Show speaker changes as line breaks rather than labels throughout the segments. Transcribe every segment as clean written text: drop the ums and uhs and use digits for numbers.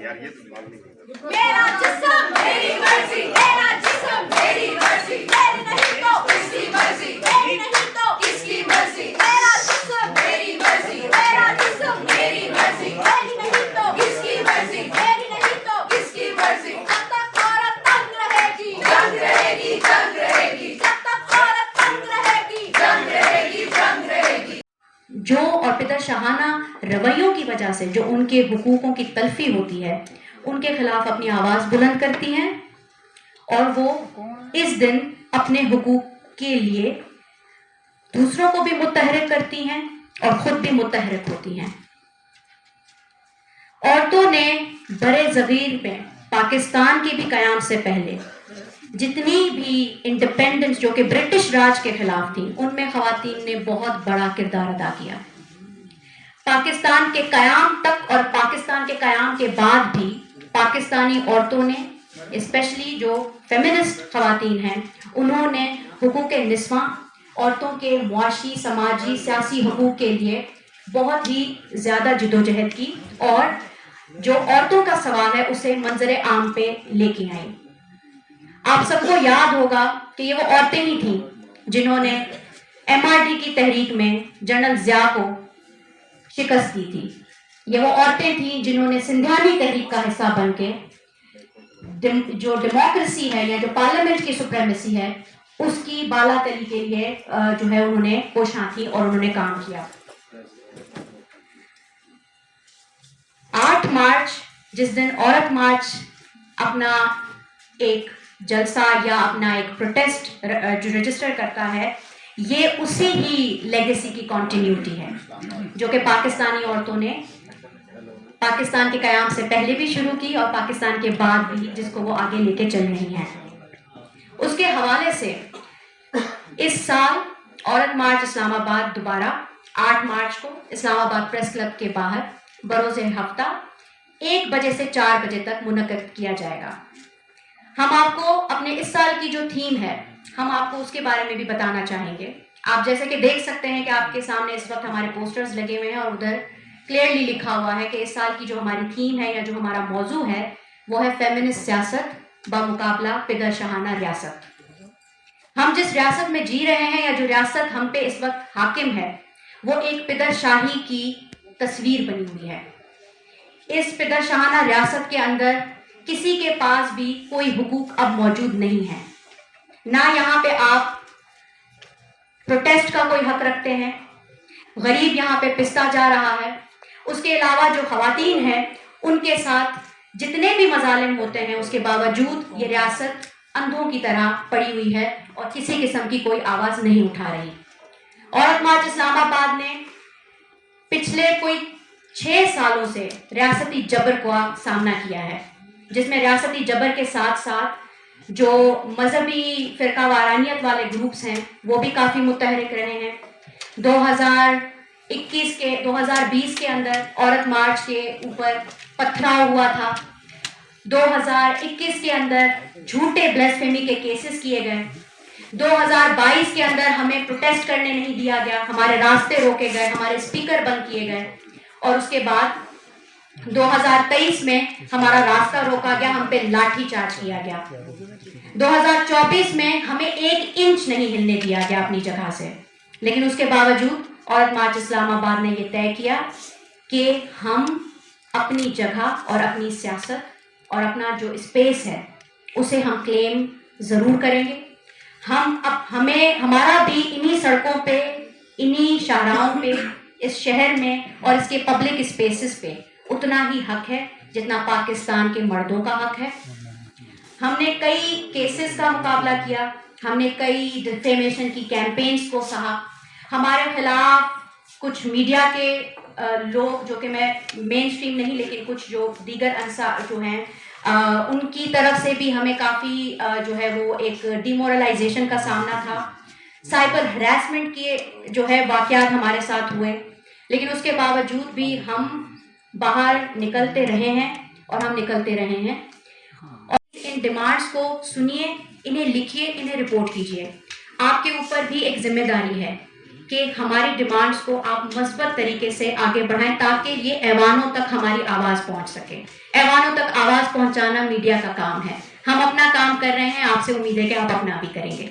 मेरा जिस्म मेरी मर्जी, मेरा जिस्म मेरी मर्जी, मेरी नहीं तो किसकी मर्जी, मेरी नहीं तो किसकी मर्जी, मेरा जिस्म मेरी मर्जी, मेरा जिस्म मेरी मर्जी, मेरी नहीं तो किसकी मर्जी, मेरी नहीं तो किसकी मर्जी। जब तक औरत तंग रहेगी, जंग रहेगी, जंग रहेगी, जब तक औरत तंग रहेगी, जंग रहेगी, जंग रहेगी।
जो और पितरशाहाना रवैयों की वजह से जो उनके हुकूकों की तलफी होती है, उनके खिलाफ अपनी आवाज़ बुलंद करती हैं और वो इस दिन अपने हुकूक के लिए दूसरों को भी मुतहरिक करती हैं और ख़ुद भी मुतहरिक होती हैं। औरतों ने बरे ज़गीर में पाकिस्तान के भी क़याम से पहले जितनी भी इंडिपेंडेंस जो कि ब्रिटिश राज के खिलाफ थी, उनमें ख़वातीन ने बहुत बड़ा किरदार अदा किया। पाकिस्तान के क़याम तक और पाकिस्तान के क़याम के बाद भी पाकिस्तानी औरतों ने, स्पेशली जो फेमिनिस्ट ख़वातीन हैं, उन्होंने हुकूक़ निस्वां, औरतों के मुआशी, समाजी, सियासी हुकूक़ के लिए बहुत ही ज़्यादा जदोजहद की और जो औरतों का सवाल है उसे मंजर आम पे लेके आई। आप सबको याद होगा कि ये वो औरतें ही थीं जिन्होंने MRD की तहरीक में जनरल ज़िया को शिकस्त दी थी। ये वो औरतें थीं जिन्होंने सिंधियानी तहरीक का हिस्सा बनके जो डेमोक्रेसी है या जो पार्लियामेंट की सुप्रीमेसी है उसकी बालातली के लिए जो है उन्होंने कोशिशां की और उन्होंने काम किया। 8 मार्च जिस दिन औरत मार्च अपना एक जलसा या अपना एक प्रोटेस्ट जो रजिस्टर करता है, ये उसी ही लेगेसी की कॉन्टिन्यूटी है जो कि पाकिस्तानी औरतों ने पाकिस्तान के क़याम से पहले भी शुरू की और पाकिस्तान के बाद भी जिसको वो आगे लेके चल रही हैं। उसके हवाले से इस साल औरत मार्च इस्लामाबाद दोबारा 8 मार्च को इस्लामाबाद प्रेस क्लब के बाहर बरोज़ हफ्ता 1 बजे से 4 बजे तक मुनक़्क़द किया जाएगा। हम आपको अपने इस साल की जो थीम है, हम आपको उसके बारे में भी बताना चाहेंगे। आप जैसे कि देख सकते हैं कि आपके सामने इस वक्त हमारे पोस्टर्स लगे हुए हैं और उधर क्लियरली लिखा हुआ है कि इस साल की जो हमारी थीम है या जो हमारा मौजू है वो है फेमिनिस्ट सियासत बामुकाबला पितरशाहाना रियासत। हम जिस रियासत में जी रहे हैं या जो रियासत हम पे इस वक्त हाकिम है वो एक पितरशाही की तस्वीर बनी हुई है। इस पितरशाहाना रियासत के अंदर किसी के पास भी कोई हुकूक अब मौजूद नहीं है। ना यहाँ पे आप प्रोटेस्ट का कोई हक रखते हैं, गरीब यहाँ पे पिसता जा रहा है। उसके अलावा जो ख़वातीन हैं उनके साथ जितने भी मज़ालिम होते हैं उसके बावजूद ये रियासत अंधों की तरह पड़ी हुई है और किसी किस्म की कोई आवाज़ नहीं उठा रही। औरत मार्च इस्लामाबाद ने पिछले कोई 6 सालों से रियासती जबर का सामना किया है, जिसमें रियासती जबर के साथ साथ जो मजहबी फ़िरका वारानियत वाले ग्रुप्स हैं वो भी काफ़ी मुतहरिक रहे हैं। 2020 के अंदर औरत मार्च के ऊपर पथराव हुआ था। 2021 के अंदर झूठे ब्लेस्फेमी के केसेस किए गए। 2022 के अंदर हमें प्रोटेस्ट करने नहीं दिया गया, हमारे रास्ते रोके गए, हमारे स्पीकर बंद किए गए और उसके बाद 2023 में हमारा रास्ता रोका गया, हम पे लाठी चार्ज किया गया। 2024 में हमें 1 इंच नहीं हिलने दिया गया अपनी जगह से। लेकिन उसके बावजूद औरत मार्च इस्लामाबाद ने ये तय किया कि हम अपनी जगह और अपनी सियासत और अपना जो स्पेस है उसे हम क्लेम ज़रूर करेंगे। हमें हमारा भी इन्हीं सड़कों पे, इन्हीं शाहराहों पे, इस शहर में और इसके पब्लिक स्पेसेस पे उतना ही हक है जितना पाकिस्तान के मर्दों का हक है। हमने कई केसेस का मुकाबला किया, हमने कई डिफेमेशन की कैंपेन्स को सहा। हमारे खिलाफ कुछ मीडिया के लोग, जो कि मैं मेन स्ट्रीम नहीं लेकिन कुछ जो दीगर अंसार जो हैं उनकी तरफ से भी हमें काफ़ी जो है वो एक डिमोरलाइजेशन का सामना था। साइबर हरासमेंट के जो है वाक़यात हमारे साथ हुए, लेकिन उसके बावजूद भी हम बाहर निकलते रहे हैं और हम निकलते रहे हैं। और इन डिमांड्स को सुनिए, इन्हें लिखिए, इन्हें रिपोर्ट कीजिए। आपके ऊपर भी एक जिम्मेदारी है کہ ہماری ڈیمانڈس کو آپ مثبت طریقے سے آگے بڑھائیں تاکہ یہ ایوانوں تک ہماری آواز پہنچ سکے. ایوانوں تک آواز پہنچانا میڈیا کا کام ہے. ہم اپنا کام کر رہے ہیں, آپ سے امید ہے کہ آپ اپنا بھی کریں گے.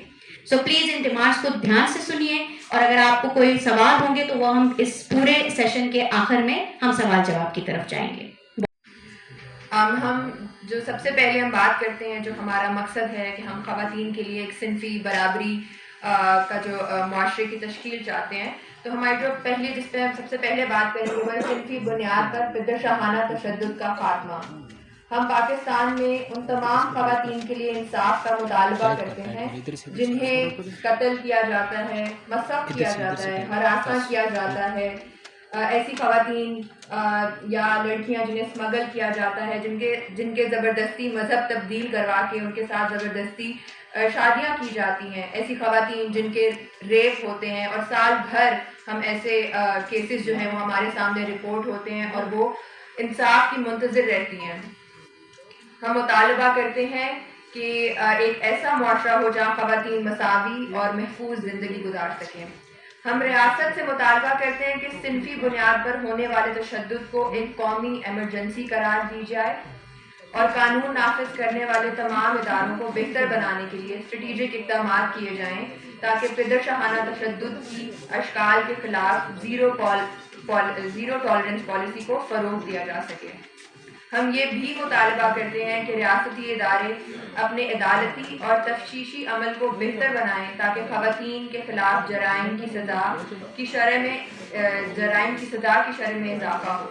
سو پلیز ان ڈیمانڈس کو دھیان سے سنیے, اور اگر آپ کو کوئی سوال ہوں گے تو وہ ہم اس پورے سیشن کے آخر میں ہم سوال جواب کی طرف جائیں گے.
ہم جو سب سے پہلے ہم بات کرتے ہیں, جو ہمارا مقصد ہے کہ ہم خواتین کے لیے ایک صنفی برابری کا جو معاشرے کی تشکیل چاہتے ہیں, تو ہماری جو جس پہ ہم سب سے پہلے بات کریں گے وہ صنفی بنیاد پر پدر شاہانہ تشدد کا خاتمہ. ہم پاکستان میں ان تمام خواتین کے لیے انصاف کا مطالبہ کرتے ہیں جنہیں قتل کیا جاتا ہے, مسخ کیا جاتا ہے, ہراساں کیا جاتا ہے. ایسی خواتین یا لڑکیاں جنہیں اسمگل کیا جاتا ہے, جن کے زبردستی مذہب تبدیل کروا کے ان کے ساتھ زبردستی شادیاں کی جاتی ہیں. ایسی خواتین جن کے ریپ ہوتے ہیں, اور سال بھر ہم ایسے کیسز جو ہیں وہ ہمارے سامنے رپورٹ ہوتے ہیں اور وہ انصاف کی منتظر رہتی ہیں. ہم مطالبہ کرتے ہیں کہ ایک ایسا معاشرہ ہو جہاں خواتین مساوی اور محفوظ زندگی گزار سکیں. ہم ریاست سے مطالبہ کرتے ہیں کہ صنفی بنیاد پر ہونے والے تشدد کو ایک قومی ایمرجنسی قرار دی جائے, اور قانون نافذ کرنے والے تمام اداروں کو بہتر بنانے کے لیے اسٹریٹجک اقدامات کیے جائیں تاکہ پدر شاہانہ تشدد کی اشکال کے خلاف زیرو ٹالرنس پالیسی کو فروغ دیا جا سکے. ہم یہ بھی مطالبہ کرتے ہیں کہ ریاستی ادارے اپنے عدالتی اور تفتیشی عمل کو بہتر بنائیں تاکہ خواتین کے خلاف جرائم کی سزا کی شرح میں اضافہ ہو.